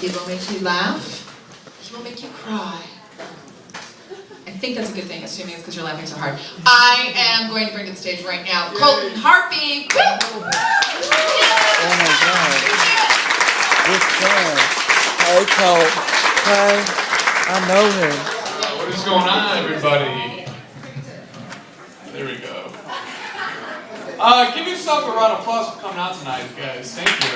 He will make you laugh. He will make you cry. I think that's a good thing, assuming it's because you're laughing so hard. I am going to bring to the stage right now Colton Harpy. Woo! Oh my God. Good friend. Hey, Colt. Hey, I know him. What is going on, everybody? There we go. Give yourself a round of applause for coming out tonight, guys. Thank you.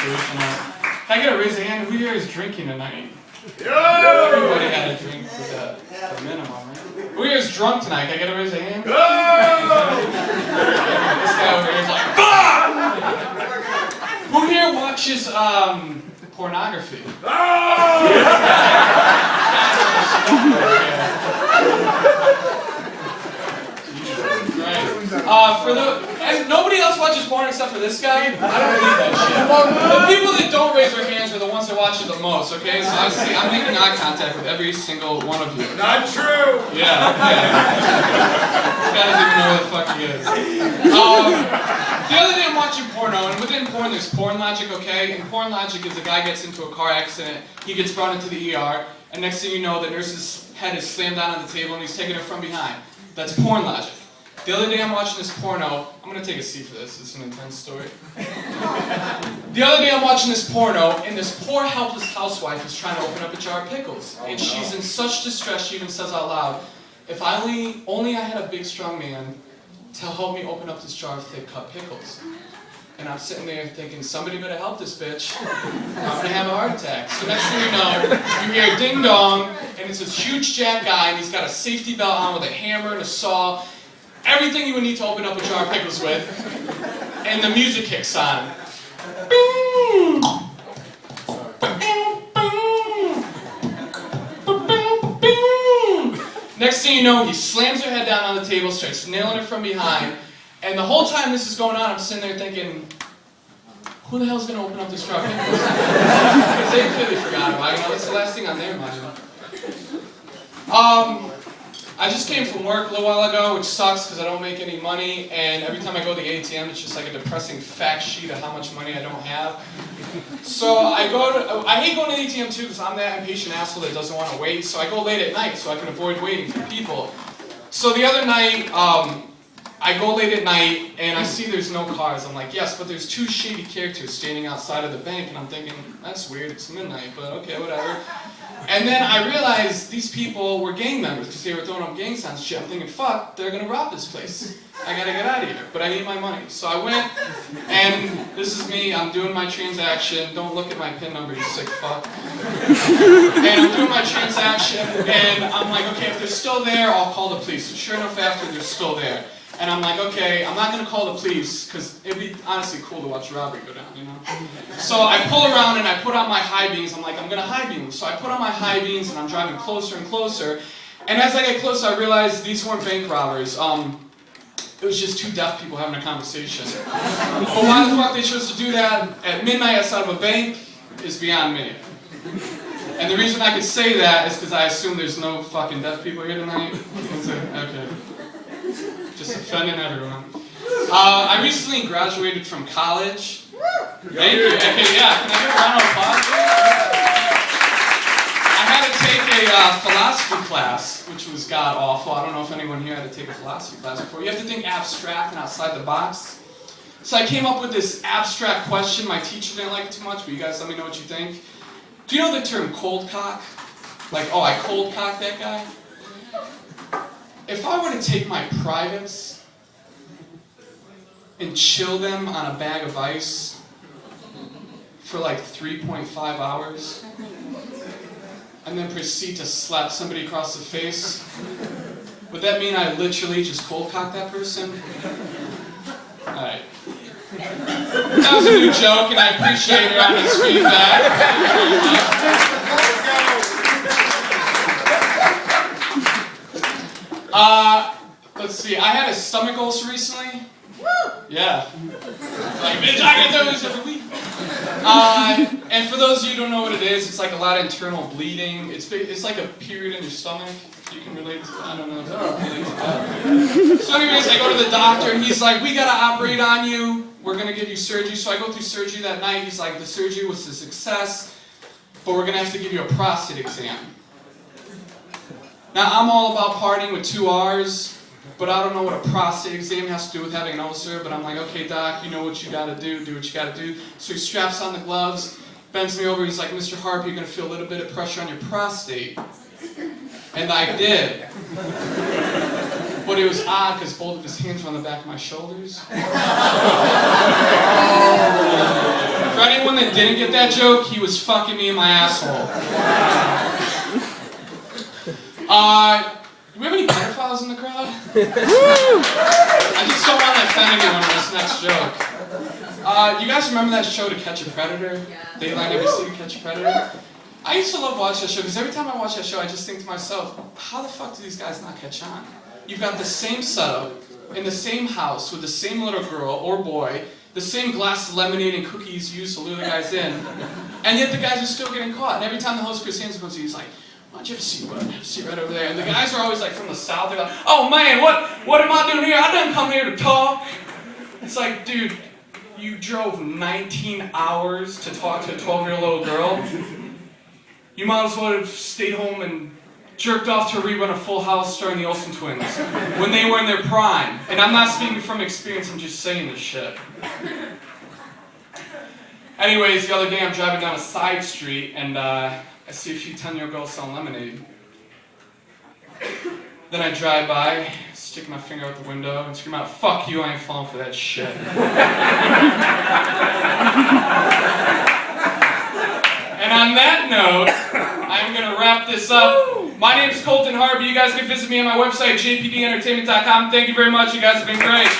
Can I get a raise of hand? Who here is drinking tonight? Everybody had a drink for the minimum, right? Who here is drunk tonight? Can I get a raise of hand? This guy over here is like, fuck! Who here watches pornography? Nobody else watches porn except for this guy? I don't believe that shit. The people that don't raise their hands are the ones that watch it the most, okay? So I'm making eye contact with every single one of you. Not true! Yeah. This guy doesn't even know who the fuck he is. The other day I'm watching porno, and within porn there's porn logic, okay? And porn logic is a guy gets into a car accident, he gets brought into the ER, and next thing you know, the nurse's head is slammed down on the table and he's taking it from behind. That's porn logic. The other day I'm watching this porno. I'm going to take a seat for this. It's an intense story. The other day I'm watching this porno, and this poor helpless housewife is trying to open up a jar of pickles. And she's in such distress, she even says out loud, if I only I had a big strong man to help me open up this jar of thick cut pickles. And I'm sitting there thinking, somebody better help this bitch. I'm going to have a heart attack. So next thing you know, you hear ding dong, and it's this huge jack guy, and he's got a safety belt on with a hammer and a saw. Everything you would need to open up a jar of pickles with, and the music kicks on. Next thing you know, he slams her head down on the table, starts nailing her from behind, and the whole time this is going on, I'm sitting there thinking, who the hell's going to open up this jar of pickles? Because they clearly forgot about it. You know, that's the last thing on their mind. I just came from work a little while ago, which sucks because I don't make any money, and every time I go to the ATM, it's just like a depressing fact sheet of how much money I don't have. So I hate going to the ATM too because I'm that impatient asshole that doesn't want to wait, so I go late at night so I can avoid waiting for people. So the other night, I go late at night and I see there's no cars. I'm like, yes, but there's two shady characters standing outside of the bank, and I'm thinking, that's weird, it's midnight, but okay, whatever. And then I realized these people were gang members because they were throwing up gang signs and shit. I'm thinking, fuck, they're going to rob this place. I got to get out of here, but I need my money. So I went, and this is me, I'm doing my transaction. Don't look at my PIN number, you sick fuck. And I'm doing my transaction, and I'm like, okay, if they're still there, I'll call the police. So sure enough, after they're still there. And I'm like, okay, I'm not going to call the police, because it'd be honestly cool to watch a robbery go down, you know? So I pull around and I put on my high beams. I'm like, I'm going to high beam. So I put on my high beams and I'm driving closer and closer. And as I get closer, I realized these weren't bank robbers. It was just two deaf people having a conversation. But why the fuck they chose to do that at midnight outside of a bank is beyond me. And the reason I could say that is because I assume there's no fucking deaf people here tonight. Okay. Just offending everyone. I recently graduated from college. Thank you. Okay, yeah. Can I get a round of applause? I had to take a philosophy class, which was god awful. I don't know if anyone here had to take a philosophy class before. You have to think abstract and outside the box. So I came up with this abstract question. My teacher didn't like it too much, but you guys let me know what you think. Do you know the term cold cock? Like, oh, I cold cocked that guy? If I were to take my privates and chill them on a bag of ice for like 3.5 hours and then proceed to slap somebody across the face, would that mean I literally just cold cocked that person? Alright. That was a new joke and I appreciate your honest feedback. Let's see, I had a stomach ulcer recently. Yeah. Like, bitch, I get those every week. And for those of you who don't know what it is, it's like a lot of internal bleeding. It's like a period in your stomach. You can relate to that. I don't know if you can relate to that. So anyways, I go to the doctor and he's like, we gotta operate on you. we're gonna give you surgery. So I go through surgery that night. He's like, the surgery was a success, but we're gonna have to give you a prostate exam. Now, I'm all about partying with 2 R's, but I don't know what a prostate exam has to do with having an ulcer, but I'm like, okay, doc, you know what you gotta do what you gotta do. So he straps on the gloves, bends me over, he's like, Mr. Harp, you're gonna feel a little bit of pressure on your prostate. And I did. But it was odd, because both of his hands were on the back of my shoulders. For anyone that didn't get that joke, he was fucking me in my asshole. Do we have any pedophiles in the crowd? I just don't want to offend anyone with this next joke. You guys remember that show, To Catch a Predator? Dayline NBC, To Catch a Predator? I used to love watching that show, because every time I watch that show, I just think to myself, how the fuck do these guys not catch on? You've got the same setup, in the same house, with the same little girl or boy, the same glass of lemonade and cookies used to lure the guys in, and yet the guys are still getting caught. And every time the host Chris Hansen comes in, he's like, why don't you have a seat, bud? Have a seat right over there. And the guys are always like from the south, they're like, oh man, what am I doing here? I didn't come here to talk. It's like, dude, you drove 19 hours to talk to a 12-year-old little girl. You might as well have stayed home and jerked off to a rerun of Full House starring the Olsen twins when they were in their prime. And I'm not speaking from experience, I'm just saying this shit. Anyways, the other day I'm driving down a side street and I see a few 10-year-old girls selling lemonade. Then I drive by, stick my finger out the window and scream out, fuck you, I ain't falling for that shit. And on that note, I'm going to wrap this up. My name is Colton Harvey. You guys can visit me on my website, jpdentertainment.com. Thank you very much. You guys have been great.